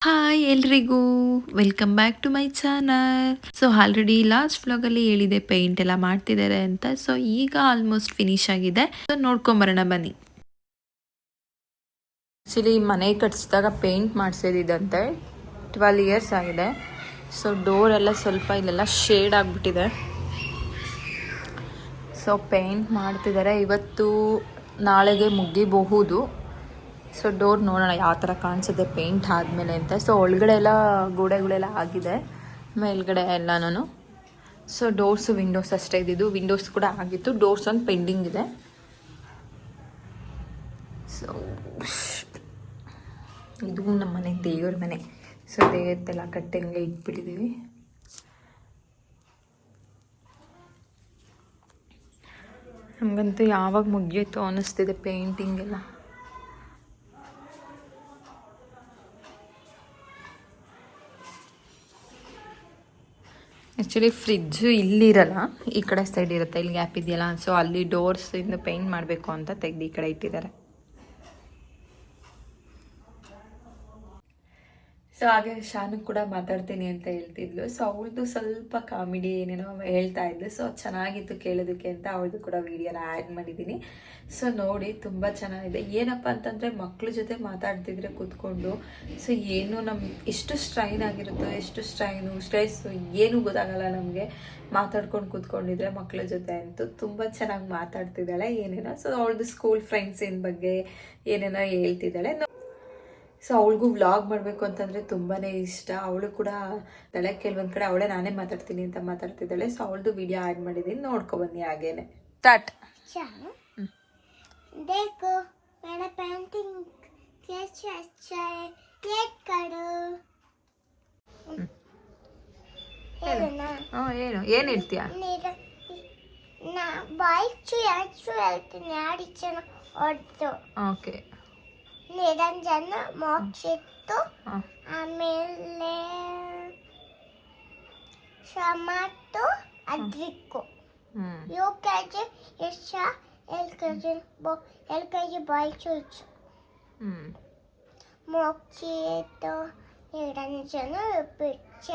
Hi ಎಲ್ರಿಗೂ welcome back to my channel. So already last ವ್ಲಾಗಲ್ಲಿ ಹೇಳಿದೆ ಪೇಂಟ್ ಎಲ್ಲ ಮಾಡ್ತಿದ್ದಾರೆ ಅಂತ. ಸೊ ಈಗ ಆಲ್ಮೋಸ್ಟ್ ಫಿನಿಶ್ ಆಗಿದೆ. ಸೊ ನೋಡ್ಕೊಂಬರೋಣ ಬನ್ನಿ. ಆ್ಯಕ್ಚುಲಿ ಮನೆ ಕಟ್ಸಿದಾಗ ಪೇಂಟ್ ಮಾಡಿಸಿದಂತೆ 12 ಇಯರ್ಸ್ ಆಗಿದೆ. ಸೊ ಡೋರ್ ಎಲ್ಲ ಸ್ವಲ್ಪ ಇಲ್ಲೆಲ್ಲ ಶೇಡ್ ಆಗಿಬಿಟ್ಟಿದೆ. ಸೊ ಪೇಂಟ್ ಮಾಡ್ತಿದ್ದಾರೆ. ಇವತ್ತು ನಾಳೆಗೆ ಮುಗಿಬಹುದು. ಸೊ ಡೋರ್ ನೋಡೋಣ ಯಾವ ಥರ ಕಾಣಿಸುತ್ತೆ ಪೇಂಟ್ ಆದಮೇಲೆ ಅಂತ. ಸೊ ಒಳಗಡೆ ಎಲ್ಲ ಗೋಡೆಗಳೆಲ್ಲ ಆಗಿದೆ, ಮೇಲ್ಗಡೆ ಎಲ್ಲನೂ. ಸೊ ಡೋರ್ಸು ವಿಂಡೋಸ್ ಅಷ್ಟೇ ಇದ್ದಿದ್ದು. ವಿಂಡೋಸ್ ಕೂಡ ಆಗಿತ್ತು, ಡೋರ್ಸ್ ಒಂದು ಪೆಂಡಿಂಗ್ ಇದೆ. ಸೊ ಇದು ನಮ್ಮ ಮನೆ ದೇವ್ರ ಮನೆ. ಸೊ ದೇವತ್ತೆಲ್ಲ ಕಟ್ಟಂಗೆ ಇಟ್ಬಿಟ್ಟಿದ್ದೀವಿ. ನಮಗಂತೂ ಯಾವಾಗ ಮುಗಿಯಿತು ಅನ್ನಿಸ್ತಿದೆ ಪೇಂಟಿಂಗ್ ಎಲ್ಲ. ಆ್ಯಕ್ಚುಲಿ ಫ್ರಿಜ್ಜು ಇಲ್ಲಿರಲ್ಲ, ಈ ಕಡೆ ಸೈಡ್ ಇರುತ್ತೆ, ಇಲ್ಲಿ ಗ್ಯಾಪ್ ಇದೆಯಲ್ಲ. ಸೊ ಅಲ್ಲಿ ಡೋರ್ಸಿಂದ ಪೇಂಟ್ ಮಾಡಬೇಕು ಅಂತ ತೆಗೆದು ಈ ಕಡೆ ಇಟ್ಟಿದ್ದಾರೆ. ಸೊ ಹಾಗೆ ಶಾನು ಕೂಡ ಮಾತಾಡ್ತೀನಿ ಅಂತ ಹೇಳ್ತಿದ್ಲು. ಸೊ ಅವಳದು ಸ್ವಲ್ಪ ಕಾಮಿಡಿ ಏನೇನೋ ಹೇಳ್ತಾ ಇದ್ಲು. ಸೊ ಚೆನ್ನಾಗಿತ್ತು ಕೇಳೋದಕ್ಕೆ ಅಂತ ಅವಳದು ಕೂಡ ವಿಡಿಯೋನ ಆ್ಯಡ್ ಮಾಡಿದ್ದೀನಿ. ಸೊ ನೋಡಿ, ತುಂಬ ಚೆನ್ನಾಗಿದೆ. ಏನಪ್ಪ ಅಂತಂದರೆ ಮಕ್ಳ ಜೊತೆ ಮಾತಾಡ್ತಿದ್ರೆ ಕೂತ್ಕೊಂಡು, ಸೊ ಏನು ಎಷ್ಟು ಸ್ಟ್ರೈನ್ ಆಗಿರುತ್ತೋ, ಎಷ್ಟು ಸ್ಟ್ರೆಸ್ಸು ಏನೂ ಗೊತ್ತಾಗಲ್ಲ ನಮಗೆ. ಮಾತಾಡ್ಕೊಂಡು ಕೂತ್ಕೊಂಡಿದ್ರೆ ಮಕ್ಳ ಜೊತೆ ಅಂತೂ ತುಂಬ ಚೆನ್ನಾಗಿ ಮಾತಾಡ್ತಿದ್ದಾಳೆ ಏನೇನೋ. ಸೊ ಅವಳದು ಸ್ಕೂಲ್ ಫ್ರೆಂಡ್ಸಿನ ಬಗ್ಗೆ ಏನೇನೋ ಹೇಳ್ತಿದ್ದಾಳೆ. ಸೊ ಅವಳಿಗೂ ವ್ಲಾಗ್ ಮಾಡಬೇಕು ಅಂತಂದರೆ ತುಂಬಾ ಇಷ್ಟ. ಅವಳು ಕೂಡ ಕೆಲವೊಂದು ಕಡೆ ಅವಳೇ ನಾನೇ ಮಾತಾಡ್ತೀನಿ ಅಂತ ಮಾತಾಡ್ತಿದ್ದಾಳೆ. ಸೊ ಅವಳದು ವಿಡಿಯೋ ಆ್ಯಡ್ ಮಾಡಿದ್ದೀನಿ, ನೋಡ್ಕೊಬನ್ನಿ. ಹಾಗೇನೆ ಸ್ಟಾರ್ಟ್. देखो मेरा पेंटिंग कैसे अच्छा है, क्लिक करो. ಏನು ಹೇಳ್ತೀಯಾ? ನಾ ಬಾಯ್ಚು ಹೇಳ್ತೀನಿ ಆಡಿಚನ ಹೊಡ್ತು. ಓಕೆ. ನಿರಂಜನ ಮೋಕ್ಷಿತ್ತು, ಆಮೇಲೆ ಟಮಾಟೊ ಅದ್ರಿಕ್ಕು, UKG ಯಶ LKG ಬಾಯ್ಚು ಇಚ್ಚು, ಮೋಕ್ಷಿತ್ತು ನಿರಂಜನ ಪಿಚ್ಚ.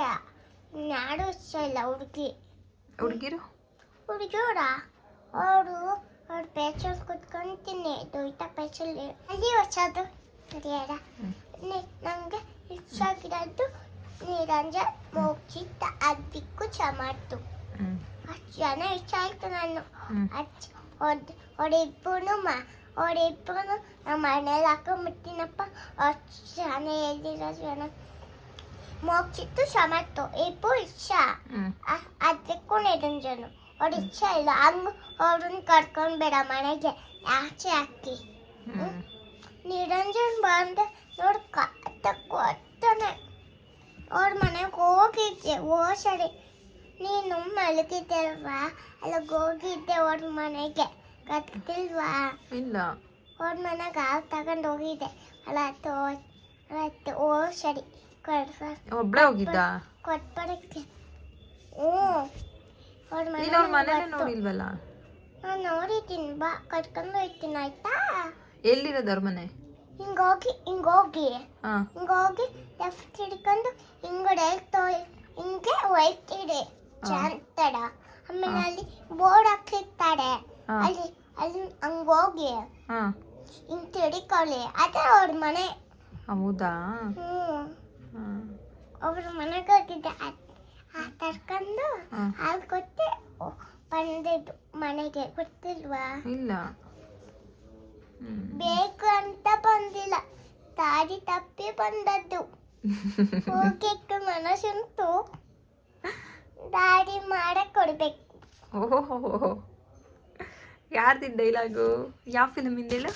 ನಾಡು ಇಷ್ಟ ಇಲ್ಲ ಹುಡುಗಿಯೋರ ಅವರು ಪೇಚಲ್ ಕುತ್ಕೊಂತೀನಿ. ದೊಯ್ತ ಪೇಚಲ್ಲಿ ಅಲ್ಲಿ ಹೊಸದು ಸರಿಯಾದ ನನಗೆ ಇಷ್ಟ ಆಗಿರೋದು ನಿರಂಜನ್ ಮೋಕ್ಷಿತ ಅದಕ್ಕೂ ಚಮಾಟು. ಅಷ್ಟು ಜನ ಇಷ್ಟ ಆಯ್ತು. ನಾನು ಅವರಿಬ್ಬರು ನಮ್ಮ ಮನೇಲಿ ಹಾಕೊಂಡ್ಬಿಡ್ತೀನಪ್ಪ. ಅಷ್ಟು ಜನ ಹೇಳಿರೋ ಜನ ಮೋಕ್ಷಿತ್ತು ಚಮಾಟು ಇಬ್ಬರು ಇಷ್ಟ. ಅದಕ್ಕೂ ನಿರಂಜನು ಅವ್ರು ಇಷ್ಟ ಇಲ್ಲ. ಹಂಗ ಅವ್ರನ್ನ ಕರ್ಕೊಂಡ್ಬೇಡ ಮನೆಗೆ, ಆಚೆ ಹಾಕಿ. ನಿರಂಜನ್ ಬಂದ ನೋಡಿ ಕೊಡ್ತಾನೆ. ಅವ್ರ ಮನೆಗೆ ಹೋಗಿದ್ದೆ ಸರಿ. ನೀನು ಮಲಗಿದ್ದೆ ಅಲ್ವಾ, ಅಲ್ಲಿಗೆ ಹೋಗಿದ್ದೆ ಅವ್ರ ಮನೆಗೆ, ಗೊತ್ತಿಲ್ವಾ? ಇಲ್ಲ. ಅವ್ರ ಮನೆಗೆ ಹಾಲು ತಗೊಂಡು ಹೋಗಿದ್ದೆ ಅಲ್ಲ. ಸರಿ ಒಬ್ಳೆ ಹೋಗಿದ್ದ ಕೊಟ್ಬರಕ್ಕೆ. ನೋಡಿಲ್ವಲ್ಲ. ನಾನು ನೋಡಿದ್ದೀನಿ, ಬಾ ಕರ್ಕೊಂಡು ಹೋಗ್ತೀನಿ ಆಯ್ತಾ? ಎಲ್ಲಿರೋದು ಅವ್ರ ಮನೆ? ಹಿಂಗೋಗಿ ಲೆಫ್ಟ್ ಹಿಡ್ಕೊಂಡು ಹಿಂಗಡೆ ಹಿಂಗೆ ವೈಟ್ ಇದೆ ಚಂತಡ. ಆಮೇಲೆ ಅಲ್ಲಿ ಬೋರ್ಡ್ ಹಾಕಿರ್ತಾರೆ, ಅಲ್ಲಿ ಹಂಗೋಗಿ ಹಿಂಗ್ ತಿಳ್ಕೊಳ್ಳಿ. ಅದೇ ಅವ್ರ ಮನೆ. ಹೌದಾ? ಅವ್ರ ಮನೆಗೆ ಹೋಗಿದ್ದೆ. ತರ್ಕೊಂಡು ಹಾಲು ಕೊಟ್ಟೆ ಬಂದಿದ್ದು ಮನೆಗೆ, ಗೊತ್ತಿಲ್ವಾ? ಇಲ್ಲ. ಬೇಕು ಅಂತ ಬಂದಿಲ್ಲ, ದಾರಿ ತಪ್ಪಿ ಬಂದದ್ದು. ಹೋಗಿಟ್ಟು ಮನಸ್ಸುಂಟು, ದಾರಿ ಮಾಡಕ್ ಕೊಡ್ಬೇಕು. ಓಹೋ, ಯಾರ್ದಿನ ಡೈಲಾಗು? ಯಾವ ಫಿಲಮಿಂದ ಹೇಳು?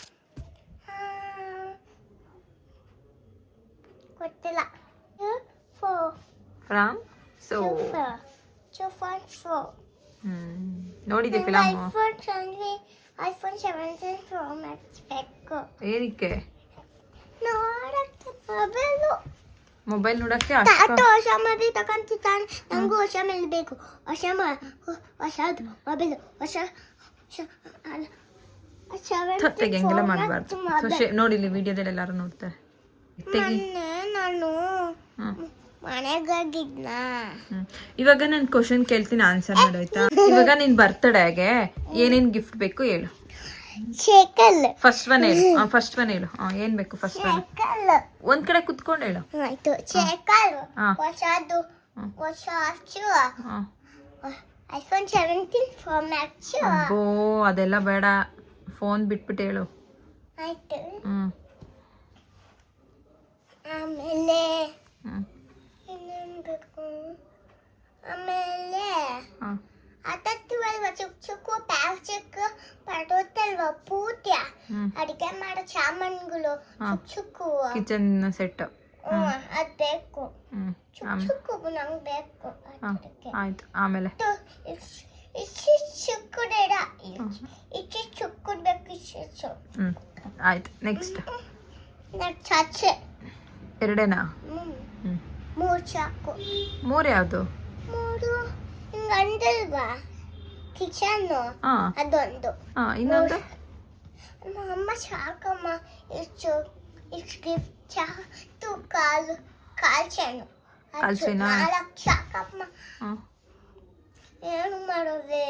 ಗೊತ್ತಿಲ್ಲ. ಫ್ರಮ್ ನೋಡಿದ್ದೆ ಫಿಲಮ್? ಐಫೋನ್ 17 Pro Max ಬೇಕು. ಏನಕ್ಕೆ? ನೋಡಕ್ಕೆ ಮೊಬೈಲ್ ನೋಡಕ್ಕೆ. ಹೊಸ ಮೊಬೈಲ್ ತಗೊಂತಿದ್ದಾನೆ, ನನಗೂ ಹೊಸ ಮೊಬೈಲ್ ಬೇಕು. ಹೊಸದು ಮೊಬೈಲ್ ಹೊಸ ಹಂಗೆಲ್ಲ ಮಾಡಬಾರ್ದು. ನೋಡಿ ಇಲ್ಲಿ ವಿಡಿಯೋದಲ್ಲಿ ಎಲ್ಲರೂ ನೋಡ್ತಾರೆ. ಮೊನ್ನೆ ನಾನು ಹಾಂ ಮನೆಗಾಗಿದ್ನ. ಇವಾಗ ನಾನು ಕ್ವಶನ್ ಕೇಳ್ತೀನಿ ಆನ್ಸರ್ ಮಾಡೋಯ್ತಾ. ಇವಾಗ ನಿನ್ ಬರ್ತಡೇಗೆ ಏನೇನ್ ಗಿಫ್ಟ್ ಬೇಕು ಹೇಳು. ಸೈಕಲ್. ಫಸ್ಟ್ ಒನ್ ಹೇಳು. ಫಸ್ಟ್ ಒನ್ ಹೇಳು. ಏನ್ ಬೇಕು ಫಸ್ಟ್ ಒನ್? ಸೈಕಲ್. ಒಂದ್ ಕಡೆ ಕುತ್ಕೊಂಡು ಹೇಳು. ಆಯ್ತು. ಸೈಕಲ್. ಹಾ. ಹೊಸದು. ಹೊಸ ವಾಚು. ಹಾ. IPhone 17 Pro Max. ಅಬ್ಬೋ ಅದೆಲ್ಲ ಬೇಡ, ಫೋನ್ ಬಿಟ್ಬಿಟ್ಟು ಹೇಳು. ಆಯ್ತು. ಹ್ಮ್ ಆಮೇಲೆ ಹ್ಮ್ ಇನ್ನೇನ್ ಬೇಕು? ಆಮೇಲೆ ಹಾ. ಅಲ್ವಾ ಚಿಕ್ಕ ಚಿಕ್ಕ ಪ್ಲಾಸ್ಟಿಕ್ ಪಡೋತಲ್ವಾ ಪೂತ್ಯ ಅಡಿಗೆ ಮಾಡೋ ಸಾಮಾನುಗಳು ಚಿಕ್ಕ ಚಿಕ್ಕ ಕಿಚನ್ ಸೆಟ್. ಅದ್ ಬೇಕು. ಚಿಕ್ಕ ಚಿಕ್ಕ ನಂಗೆ ಬೇಕು. ಆಯ್ತು. ಆಮೇಲೆ ಇಷ್ಟು ಚಿಕ್ಕದೇಡ ಇಷ್ಟು ಚಿಕ್ಕದ್ ಬೇಕು. ಇಷ್ಟು ಆಯ್ತು. ನೆಕ್ಸ್ಟ್ ಚಚ್ಚೆ ಎರಡೇನಾ? ಮೂರು ಚಾಕು. ಮೂರು ಯಾವುದು? ಮೂರು ಹಿಂಗ ಅಂದಲ್ವಾ ಕಿಚನ್ ಅದೊಂದು. ಇನ್ನೊಂದು ಅಮ್ಮ ಸಾಕಮ್ಮ. ಇಷ್ಟು ಇಷ್ಟು ಗಿಫ್ಟ್ ಚಾಕು ಕಾಲು ಚೇನು ನಾಲ್ಕು ಸಾಕಮ್ಮ. ಏನು ಮಾಡೋದೆ?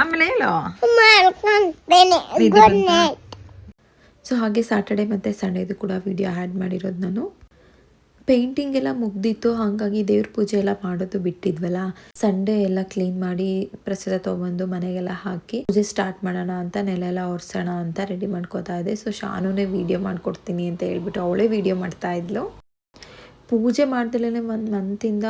ಆಮೇಲೆ ಹೇಳು. ಮಾಡ್ಕೊಂತೇನೆ. Good night. ಸೊ ಹಾಗೆ ಸ್ಯಾಟರ್ಡೆ ಮತ್ತು ಸಂಡೇದು ಕೂಡ ವಿಡಿಯೋ ಆ್ಯಡ್ ಮಾಡಿರೋದು ನಾನು. ಪೇಂಟಿಂಗ್ ಎಲ್ಲ ಮುಗ್ದಿತ್ತು, ಹಾಗಾಗಿ ದೇವ್ರ ಪೂಜೆ ಎಲ್ಲ ಮಾಡೋದು ಬಿಟ್ಟಿದ್ವಲ್ಲ. ಸಂಡೇ ಎಲ್ಲ ಕ್ಲೀನ್ ಮಾಡಿ ಪ್ರಸಾದ ತೊಗೊಂಡು ಮನೆಗೆಲ್ಲ ಹಾಕಿ ಪೂಜೆ ಸ್ಟಾರ್ಟ್ ಮಾಡೋಣ ಅಂತ ನೆಲ ಎಲ್ಲ ಒರೆಸೋಣ ಅಂತ ರೆಡಿ ಮಾಡ್ಕೋತಾ ಇದ್ದೆ. ಸೊ ಶಾನುನೇ ವಿಡಿಯೋ ಮಾಡ್ಕೊಡ್ತೀನಿ ಅಂತ ಹೇಳ್ಬಿಟ್ಟು ಅವಳೇ ವಿಡಿಯೋ ಮಾಡ್ತಾ ಇದ್ಲು. ಪೂಜೆ ಮಾಡ್ದಲೇ 1 ಮಂತಿಂದ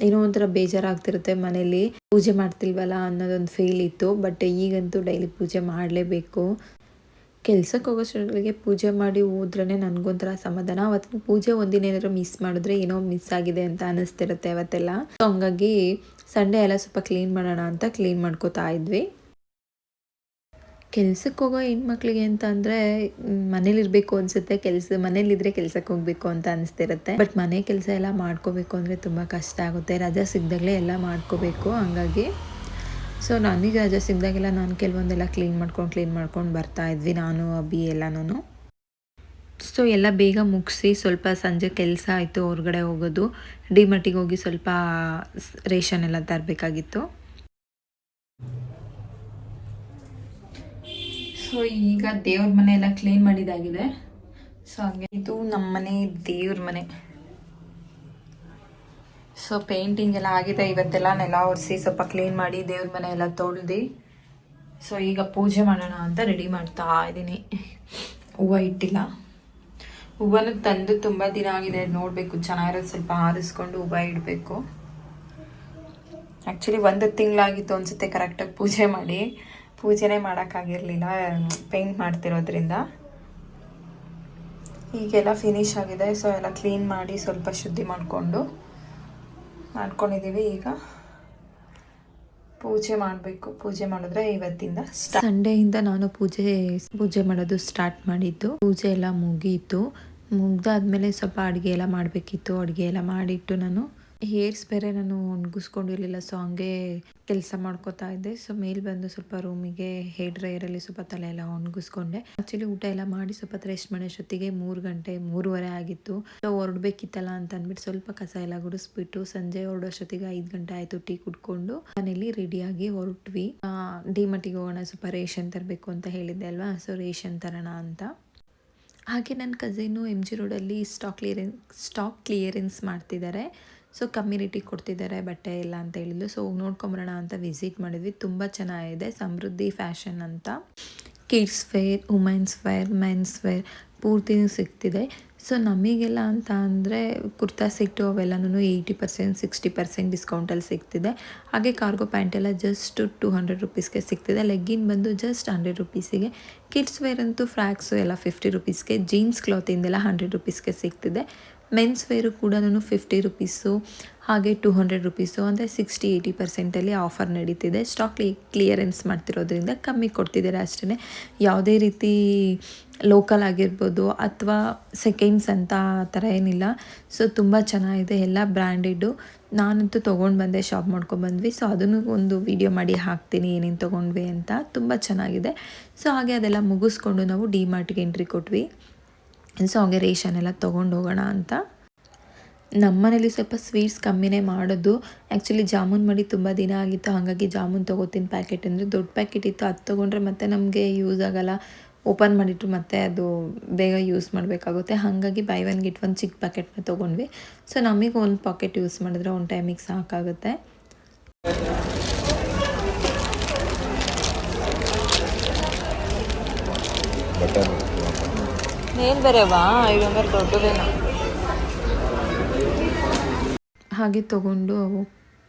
ಏನೋ ಒಂಥರ ಬೇಜಾರಾಗ್ತಿರುತ್ತೆ ಮನೇಲಿ, ಪೂಜೆ ಮಾಡ್ತಿಲ್ವಲ್ಲ ಅನ್ನೋದೊಂದು ಫೀಲ್ ಇತ್ತು. ಬಟ್ ಈಗಂತೂ ಡೈಲಿ ಪೂಜೆ ಮಾಡಲೇಬೇಕು. ಕೆಲ್ಸಕ್ಕೆ ಹೋಗೋಷ್ಟೊತ್ತಿಗೆ ಪೂಜೆ ಮಾಡಿ ಹೋದ್ರೇ ನನಗೊಂಥರ ಸಮಾಧಾನ. ಅವತ್ತಿನ ಪೂಜೆ ಒಂದಿನ ಏನಾದರೂ ಮಿಸ್ ಮಾಡಿದ್ರೆ ಏನೋ ಮಿಸ್ ಆಗಿದೆ ಅಂತ ಅನ್ನಿಸ್ತಿರುತ್ತೆ ಅವತ್ತೆಲ್ಲ. ಸೊ ಹಂಗಾಗಿ ಸಂಡೇ ಎಲ್ಲ ಸ್ವಲ್ಪ ಕ್ಲೀನ್ ಮಾಡೋಣ ಅಂತ ಕ್ಲೀನ್ ಮಾಡ್ಕೋತಾ ಇದ್ವಿ. ಕೆಲ್ಸಕ್ಕೆ ಹೋಗೋ ಹೆಣ್ಮಕ್ಳಿಗೆ ಅಂತ ಅಂದರೆ ಮನೇಲಿರಬೇಕು ಅನಿಸುತ್ತೆ. ಮನೇಲಿದ್ರೆ ಕೆಲ್ಸಕ್ಕೆ ಹೋಗಬೇಕು ಅಂತ ಅನಿಸ್ತಿರುತ್ತೆ. ಬಟ್ ಮನೆ ಕೆಲಸ ಎಲ್ಲ ಮಾಡ್ಕೋಬೇಕು ಅಂದರೆ ತುಂಬ ಕಷ್ಟ ಆಗುತ್ತೆ. ರಜಾ ಸಿಕ್ದಾಗಲೇ ಎಲ್ಲ ಮಾಡ್ಕೋಬೇಕು. ಹಂಗಾಗಿ ಸೊ ನನಗೆ ರಜಾ ಸಿಕ್ದಾಗೆಲ್ಲ ನಾನು ಕೆಲವೊಂದೆಲ್ಲ ಕ್ಲೀನ್ ಮಾಡ್ಕೊಂಡು ಬರ್ತಾ ಇದ್ವಿ, ನಾನು ಅಬ್ಬಿ ಎಲ್ಲನೂ. ಸೊ ಎಲ್ಲ ಬೇಗ ಮುಗಿಸಿ ಸ್ವಲ್ಪ ಸಂಜೆ ಕೆಲಸ ಆಯಿತು, ಹೊರಗಡೆ ಹೋಗೋದು. ಡಿಮಾರ್ಟಿಗೆ ಹೋಗಿ ಸ್ವಲ್ಪ ರೇಷನ್ ಎಲ್ಲ ತರಬೇಕಾಗಿತ್ತು. ಸೊ ಈಗ ದೇವ್ರ ಮನೆ ಎಲ್ಲ ಕ್ಲೀನ್ ಮಾಡಿದಾಗಿದೆ. ಸೊ ಹಾಗೆ ಇದು ನಮ್ಮ ಮನೆ ದೇವ್ರ ಮನೆ. ಸೊ ಪೇಂಟಿಂಗ್ ಎಲ್ಲ ಆಗಿದೆ. ಇವತ್ತೆಲ್ಲ ನೆಲ ಒರೆಸಿ ಸ್ವಲ್ಪ ಕ್ಲೀನ್ ಮಾಡಿ ದೇವ್ರ ಮನೆ ಎಲ್ಲ ತೊಳ್ದು ಸೊ ಈಗ ಪೂಜೆ ಮಾಡೋಣ ಅಂತ ರೆಡಿ ಮಾಡ್ತಾ ಇದ್ದೀನಿ. ಹೂವು ಇಟ್ಟಿಲ್ಲ, ಹೂವನ್ನು ತಂದು ತುಂಬ ದಿನ ಆಗಿದೆ. ನೋಡಬೇಕು, ಚೆನ್ನಾಗಿರೋದು ಸ್ವಲ್ಪ ಆರಿಸ್ಕೊಂಡು ಹೂವು ಇಡಬೇಕು. ಆ್ಯಕ್ಚುಲಿ 1 ತಿಂಗಳಾಗಿತ್ತು ಅನಿಸುತ್ತೆ ಕರೆಕ್ಟಾಗಿ ಪೂಜೆ ಮಾಡಿ. ಪೂಜೆನೇ ಮಾಡೋಕ್ಕಾಗಿರಲಿಲ್ಲ ಪೇಂಟ್ ಮಾಡ್ತಿರೋದ್ರಿಂದ. ಈಗೆಲ್ಲ ಫಿನಿಶ್ ಆಗಿದೆ. ಸೊ ಎಲ್ಲ ಕ್ಲೀನ್ ಮಾಡಿ ಸ್ವಲ್ಪ ಶುದ್ಧಿ ಮಾಡ್ಕೊಂಡಿದ್ದೀವಿ. ಈಗ ಪೂಜೆ ಮಾಡಬೇಕು. ಪೂಜೆ ಮಾಡಿದ್ರೆ ಇವತ್ತಿಂದ ಸಂಡೇಯಿಂದ ನಾನು ಪೂಜೆ ಮಾಡೋದು ಸ್ಟಾರ್ಟ್ ಮಾಡಿದ್ದು. ಪೂಜೆ ಎಲ್ಲ ಮುಗ್ದಾದ್ಮೇಲೆ ಸ್ವಲ್ಪ ಅಡುಗೆ ಎಲ್ಲ ಮಾಡಬೇಕಿತ್ತು. ಅಡುಗೆ ಎಲ್ಲ ಮಾಡಿಟ್ಟು ನಾನು ಹೇರ್ಸ್ ಬೇರೆ ನಾನು ಒಣಗಿಸ್ಕೊಂಡಿರಲಿಲ್ಲ. ಸೊ ಹಂಗೆ ಕೆಲಸ ಮಾಡ್ಕೋತಾ ಇದ್ದೆ. ಸೊ ಮೇಲೆ ಬಂದು ಸ್ವಲ್ಪ ರೂಮಿಗೆ ಹೇರ್ ಡ್ರೈಯರಲ್ಲಿ ಸ್ವಲ್ಪ ತಲೆ ಎಲ್ಲ ಒಣಗಿಸ್ಕೊಂಡೆ. ಆ್ಯಕ್ಚುಲಿ ಊಟ ಎಲ್ಲ ಮಾಡಿ ಸ್ವಲ್ಪ ರೆಸ್ಟ್ ಮಾಡೋಷ್ಟೊತ್ತಿಗೆ 3:30 ಆಗಿತ್ತು. ಸೊ ಹೊರಡ್ಬೇಕಿತ್ತಲ್ಲ ಅಂತ ಅಂದ್ಬಿಟ್ಟು ಸ್ವಲ್ಪ ಕಸ ಎಲ್ಲ ಗುಡಿಸ್ಬಿಟ್ಟು ಸಂಜೆ ಹೊರಡೋಷ್ಟೊತ್ತಿಗೆ 5 ಗಂಟೆ ಆಯಿತು. ಟೀ ಕುಡ್ಕೊಂಡು ಮನೇಲಿ ರೆಡಿಯಾಗಿ ಹೊರಟ್ವಿ. ಡಿಮಾರ್ಟಿಗೆ ಹೋಗೋಣ, ಸ್ವಲ್ಪ ರೇಷನ್ ತರಬೇಕು ಅಂತ ಹೇಳಿದ್ದೆ ಅಲ್ವಾ. ಸೊ ರೇಷನ್ ತರೋಣ ಅಂತ. ಹಾಗೆ ನನ್ನ ಕಸಿನ್ನು MG ರೋಡಲ್ಲಿ ಸ್ಟಾಕ್ ಕ್ಲಿಯರೆನ್ಸ್ ಮಾಡ್ತಿದ್ದಾರೆ. ಸೊ ಕಮ್ಮಿ ರೇಟಿಗೆ ಕೊಡ್ತಿದ್ದಾರೆ ಬಟ್ಟೆ ಎಲ್ಲ ಅಂತ ಹೇಳಿದ್ಲು. ಸೊ ನೋಡ್ಕೊಂಬರೋಣ ಅಂತ ವಿಸಿಟ್ ಮಾಡಿದ್ವಿ. ತುಂಬ ಚೆನ್ನಾಗಿದೆ. ಸಮೃದ್ಧಿ ಫ್ಯಾಷನ್ ಅಂತ kids wear, women's wear, men's wear ಪೂರ್ತಿನೂ ಸಿಗ್ತಿದೆ. ಸೊ ನಮಗೆಲ್ಲ ಅಂತ ಅಂದರೆ ಕುರ್ತಾ ಸೆಟ್ಟು ಅವೆಲ್ಲನೂ 80%, 60% ಡಿಸ್ಕೌಂಟಲ್ಲಿ ಸಿಗ್ತಿದೆ. ಹಾಗೆ ಕಾರ್ಗೋ ಪ್ಯಾಂಟ್ ಎಲ್ಲ ಜಸ್ಟ್ 200 ರುಪೀಸ್ಗೆ ಸಿಗ್ತಿದೆ. ಲೆಗ್ಗಿನ್ ಬಂದು ಜಸ್ಟ್ 100 ರುಪೀಸಿಗೆ. ಕಿಡ್ಸ್ ವೇರ್ ಅಂತೂ ಫ್ರಾಕ್ಸು ಎಲ್ಲ 50 ರುಪೀಸ್ಗೆ. ಜೀನ್ಸ್ ಕ್ಲಾತಿಂದೆಲ್ಲ 100 ರುಪೀಸ್ಗೆ ಸಿಗ್ತಿದೆ. ಮೆನ್ಸ್ ವೇರು ಕೂಡ 50 ರುಪೀಸು ಹಾಗೆ 200 ರುಪೀಸು ಅಂದರೆ 60-80% ಆಫರ್ ನಡೀತಿದೆ. ಸ್ಟಾಕ್ ಕ್ಲಿಯರೆನ್ಸ್ ಮಾಡ್ತಿರೋದ್ರಿಂದ ಕಮ್ಮಿ ಕೊಡ್ತಿದ್ದಾರೆ ಅಷ್ಟೇ. ಯಾವುದೇ ರೀತಿ ಲೋಕಲ್ ಆಗಿರ್ಬೋದು ಅಥವಾ ಸೆಕೆಂಡ್ಸ್ ಅಂತ ಆ ಥರ ಏನಿಲ್ಲ. ಸೊ ತುಂಬ ಚೆನ್ನಾಗಿದೆ, ಎಲ್ಲ ಬ್ರ್ಯಾಂಡೆಡ್ಡು. ನಾನಂತೂ ತೊಗೊಂಡು ಬಂದೆ, ಶಾಪ್ ಮಾಡ್ಕೊಬಂದ್ವಿ. ಸೊ ಅದನ್ನು ಒಂದು ವಿಡಿಯೋ ಮಾಡಿ ಹಾಕ್ತೀನಿ ಏನೇನು ತೊಗೊಂಡ್ವಿ ಅಂತ. ತುಂಬ ಚೆನ್ನಾಗಿದೆ. ಸೊ ಹಾಗೆ ಅದೆಲ್ಲ ಮುಗಿಸ್ಕೊಂಡು ನಾವು ಡಿ ಮಾರ್ಟ್ಗೆ ಎಂಟ್ರಿ ಕೊಟ್ವಿ. ಸೊ ಹಾಗೆ ರೇಷನ್ ಎಲ್ಲ ತೊಗೊಂಡು ಹೋಗೋಣ ಅಂತ. ನಮ್ಮ ಮನೇಲಿ ಸ್ವಲ್ಪ ಸ್ವೀಟ್ಸ್ ಕಮ್ಮಿನೇ ಮಾಡೋದು. ಆ್ಯಕ್ಚುಲಿ ಜಾಮೂನ್ ಮಾಡಿ ತುಂಬ ದಿನ ಆಗಿತ್ತು, ಹಾಗಾಗಿ ಜಾಮೂನ್ ತೊಗೋತೀನಿ ಪ್ಯಾಕೆಟ್. ಅಂದರೆ ದೊಡ್ಡ ಪ್ಯಾಕೆಟ್ ಇತ್ತು, ಅದು ತೊಗೊಂಡ್ರೆ ಮತ್ತೆ ನಮಗೆ ಯೂಸ್ ಆಗೋಲ್ಲ. ಓಪನ್ ಮಾಡಿಟ್ಟು ಮತ್ತೆ ಅದು ಬೇಗ ಯೂಸ್ ಮಾಡಬೇಕಾಗುತ್ತೆ. ಹಾಗಾಗಿ ಬೈ ಒನ್ ಗೆಟ್ ಒನ್ ಚಿಕ್ಕ ಪ್ಯಾಕೆಟ್ನ ತೊಗೊಂಡ್ವಿ. ಸೊ ನಮಗೆ ಒಂದು ಪಾಕೆಟ್ ಯೂಸ್ ಮಾಡಿದ್ರೆ ಒಂದು ಟೈಮಿಗೆ ಸಾಕಾಗುತ್ತೆ. ಏನು ಬೇರೆವಾ ಇದೊಂದರ ದೊಡ್ಡದೇನೋ. ಹಾಗೆ ತೊಗೊಂಡು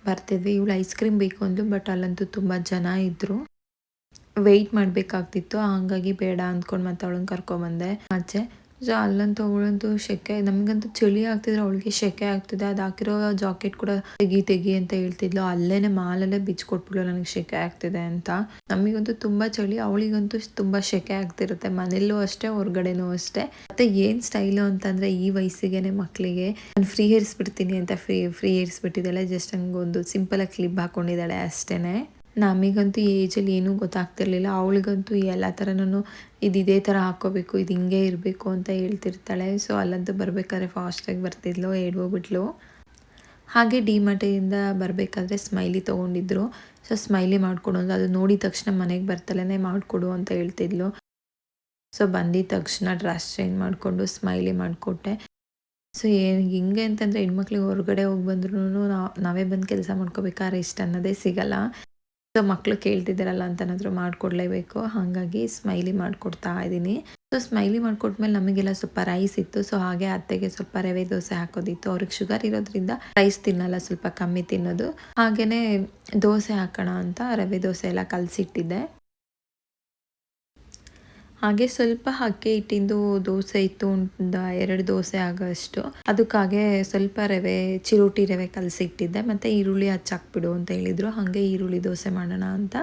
ಬರ್ತಿದ್ವಿ. ಇವಳು ಐಸ್ ಕ್ರೀಮ್ ಬೇಕು ಅಂದ್ಲು, ಬಟ್ ಅಲ್ಲಂತೂ ತುಂಬ ಜನ ಇದ್ದರು, ವೆಯ್ಟ್ ಮಾಡಬೇಕಾಗ್ತಿತ್ತು. ಹಾಗಾಗಿ ಬೇಡ ಅಂದ್ಕೊಂಡು ಮತ್ತೆ ಅವಳನ್ನ ಕರ್ಕೊಬಂದೆ ಆಚೆ. ಸೊ ಅಲ್ಲಂತೂ ಅವಳಂತೂ ಶೆಕೆ, ನಮಗಂತೂ ಚಳಿ ಆಗ್ತಿದ್ರೆ ಅವಳಿಗೆ ಶೆಕೆ ಆಗ್ತಿದೆ. ಅದು ಹಾಕಿರೋ ಜಾಕೆಟ್ ಕೂಡ ತೆಗಿ ಅಂತ ಹೇಳ್ತಿದ್ಲು. ಅಲ್ಲೇನೆ ಮಾಲಲ್ಲೇ ಬಿಚ್ಕೊಟ್ಬಿಡ್ಲು ನನಗೆ ಶೆಕೆ ಆಗ್ತಿದೆ ಅಂತ. ನಮಗಂತೂ ತುಂಬ ಚಳಿ, ಅವಳಿಗಂತೂ ತುಂಬ ಶೆಕೆ ಆಗ್ತಿರುತ್ತೆ. ಮನೆಯಲ್ಲೂ ಅಷ್ಟೇ, ಹೊರಗಡೆನೂ ಅಷ್ಟೇ. ಮತ್ತೆ ಏನು ಸ್ಟೈಲು ಅಂತಂದರೆ ಈ ವಯಸ್ಸಿಗೆ ಮಕ್ಕಳಿಗೆ ನಾನು ಫ್ರೀ ಹೇರ್ಸ್ಬಿಡ್ತೀನಿ ಅಂತ ಫ್ರೀ ಹೇರ್ಸ್ಬಿಟ್ಟಿದ್ದಾಳೆ. ಜಸ್ಟ್ ಹಂಗೊಂದು ಸಿಂಪಲಾಗಿ ಕ್ಲಿಪ್ ಹಾಕ್ಕೊಂಡಿದ್ದಾಳೆ ಅಷ್ಟೇ. ನಮಗಂತೂ ಏಜಲ್ಲಿ ಏನೂ ಗೊತ್ತಾಗ್ತಿರ್ಲಿಲ್ಲ. ಅವಳಿಗಂತೂ ಎಲ್ಲ ಥರನೂ ಇದೇ ಥರ ಹಾಕ್ಕೋಬೇಕು, ಇದು ಹಿಂಗೆ ಇರಬೇಕು ಅಂತ ಹೇಳ್ತಿರ್ತಾಳೆ. ಸೊ ಅಲ್ಲಂತೂ ಬರಬೇಕಾದ್ರೆ ಫಾಸ್ಟಾಗಿ ಬರ್ತಿದ್ಲು, ಹೋಗ್ಬಿಟ್ಲು. ಹಾಗೆ ಡಿ ಮಾರ್ಟಿಂದ ಬರಬೇಕಾದ್ರೆ ಸ್ಮೈಲಿ ತೊಗೊಂಡಿದ್ರು. ಸೊ ಸ್ಮೈಲಿ ಮಾಡಿಕೊಡು ಅಂತ, ಅದು ನೋಡಿದ ತಕ್ಷಣ ಮನೆಗೆ ಬರ್ತಲೇ ಮಾಡಿಕೊಡು ಅಂತ ಹೇಳ್ತಿದ್ಲು. ಸೊ ಬಂದಿದ್ದ ತಕ್ಷಣ ಡ್ರೆಸ್ ಚೇಂಜ್ ಮಾಡಿಕೊಂಡು ಸ್ಮೈಲಿ ಮಾಡಿಕೊಟ್ಟೆ. ಸೊ ಹಿಂಗೆ ಅಂತಂದರೆ ಹೆಣ್ಮಕ್ಳಿಗೆ ಹೊರಗಡೆ ಹೋಗಿ ಬಂದ್ರೂ ನಾವೇ ಬಂದು ಕೆಲಸ ಮಾಡ್ಕೋಬೇಕಾದ್ರೆ ಇಷ್ಟ ಅನ್ನೋದೇ ಸಿಗಲ್ಲ. ಸೊ ಮಕ್ಕಳು ಕೇಳ್ತಿದ್ದಾರಲ್ಲ ಅಂತನಾದರೂ ಮಾಡಿಕೊಡ್ಲೇಬೇಕು. ಹಾಗಾಗಿ ಸ್ಮೈಲಿ ಮಾಡಿಕೊಡ್ತಾ ಇದ್ದೀನಿ. ಸೊ ಸ್ಮೈಲಿ ಮಾಡಿಕೊಟ್ಮೇಲೆ ನಮಗೆಲ್ಲ ಸ್ವಲ್ಪ ರೈಸ್ ಇತ್ತು. ಸೊ ಹಾಗೆ ಅತ್ತೆಗೆ ಸ್ವಲ್ಪ ರವೆ ದೋಸೆ ಹಾಕೋದಿತ್ತು. ಅವ್ರಿಗೆ ಶುಗರ್ ಇರೋದ್ರಿಂದ ರೈಸ್ ತಿನ್ನಲ್ಲ, ಸ್ವಲ್ಪ ಕಮ್ಮಿ ತಿನ್ನೋದು. ಹಾಗೆಯೇ ದೋಸೆ ಹಾಕೋಣ ಅಂತ ರವೆ ದೋಸೆ ಎಲ್ಲ ಕಲಸಿಟ್ಟಿದ್ದೆ. ಹಾಗೆ ಸ್ವಲ್ಪ ಅಕ್ಕಿ ಹಿಟ್ಟಿಂದು ದೋಸೆ ಇತ್ತು, 2 ದೋಸೆ ಆಗೋಷ್ಟು. ಅದಕ್ಕಾಗೆ ಸ್ವಲ್ಪ ಚಿರೋಟಿ ರವೆ ಕಲಸಿಟ್ಟಿದ್ದೆ. ಮತ್ತು ಈರುಳ್ಳಿ ಹಚ್ಚಾಕ್ಬಿಡು ಅಂತ ಹೇಳಿದರು. ಹಾಗೆ ಈರುಳ್ಳಿ ದೋಸೆ ಮಾಡೋಣ ಅಂತ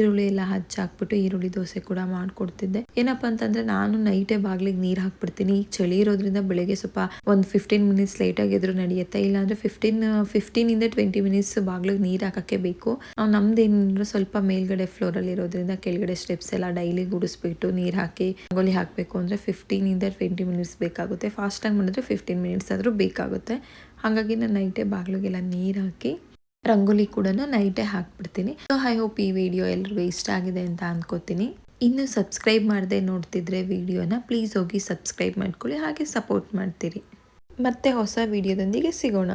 ಈರುಳ್ಳಿ ಎಲ್ಲ ಹಚ್ಚಾಕ್ಬಿಟ್ಟು ಈರುಳ್ಳಿ ದೋಸೆ ಕೂಡ ಮಾಡಿಕೊಡ್ತಿದ್ದೆ. ಏನಪ್ಪ ಅಂತಂದರೆ ನಾನು ನೈಟೇ ಬಾಗಿಲಿಗೆ ನೀರು ಹಾಕ್ಬಿಡ್ತೀನಿ. ಈಗ ಚಳಿ ಇರೋದ್ರಿಂದ ಬೆಳಗ್ಗೆ ಸ್ವಲ್ಪ ಒಂದು 15 ಮಿನಿಟ್ಸ್ ಲೇಟಾಗಿ ಎದ್ರು ನಡೆಯುತ್ತೆ. ಇಲ್ಲಾಂದರೆ 15 20 ಮಿನಿಟ್ಸ್ ಬಾಗಿಲಿಗೆ ನೀರು ಹಾಕೋಕ್ಕೆ ಬೇಕು. ನಾವು ನಮ್ದೇನಾದ್ರು ಸ್ವಲ್ಪ ಮೇಲ್ಗಡೆ ಫ್ಲೋರಲ್ಲಿ ಇರೋದ್ರಿಂದ ಕೆಳಗಡೆ ಸ್ಟೆಪ್ಸ್ ಎಲ್ಲ ಡೈಲಿ ಗುಡಿಸ್ಬಿಟ್ಟು ನೀರು ಹಾಕಿ ರಂಗೋಲಿ ಹಾಕಬೇಕು ಅಂದರೆ 15 20 ಮಿನಿಟ್ಸ್ ಬೇಕಾಗುತ್ತೆ. ಫಾಸ್ಟಾಗಿ ಮಾಡಿದ್ರೆ 15 ಮಿನಿಟ್ಸ್ ಆದರೂ ಬೇಕಾಗುತ್ತೆ. ಹಾಗಾಗಿ ನಾನು ನೈಟೇ ಬಾಗಿಲಿಗೆಲ್ಲ ನೀರು ಹಾಕಿ ರಂಗೋಲಿ ಕೂಡ ನೈಟೇ ಹಾಕ್ಬಿಡ್ತೀನಿ. ಸೊ ಐ ಹೋಪ್ ಈ ವಿಡಿಯೋ ಎಲ್ರಿಗೂ ಇಷ್ಟ ಆಗಿದೆ ಅಂತ ಅಂದ್ಕೋತೀನಿ. ಇನ್ನು ಸಬ್ಸ್ಕ್ರೈಬ್ ಮಾಡದೆ ನೋಡ್ತಿದ್ರೆ ವಿಡಿಯೋನ ಪ್ಲೀಸ್ ಹೋಗಿ ಸಬ್ಸ್ಕ್ರೈಬ್ ಮಾಡ್ಕೊಳ್ಳಿ, ಹಾಗೆ ಸಪೋರ್ಟ್ ಮಾಡ್ತೀರಿ. ಮತ್ತೆ ಹೊಸ ವಿಡಿಯೋದೊಂದಿಗೆ ಸಿಗೋಣ.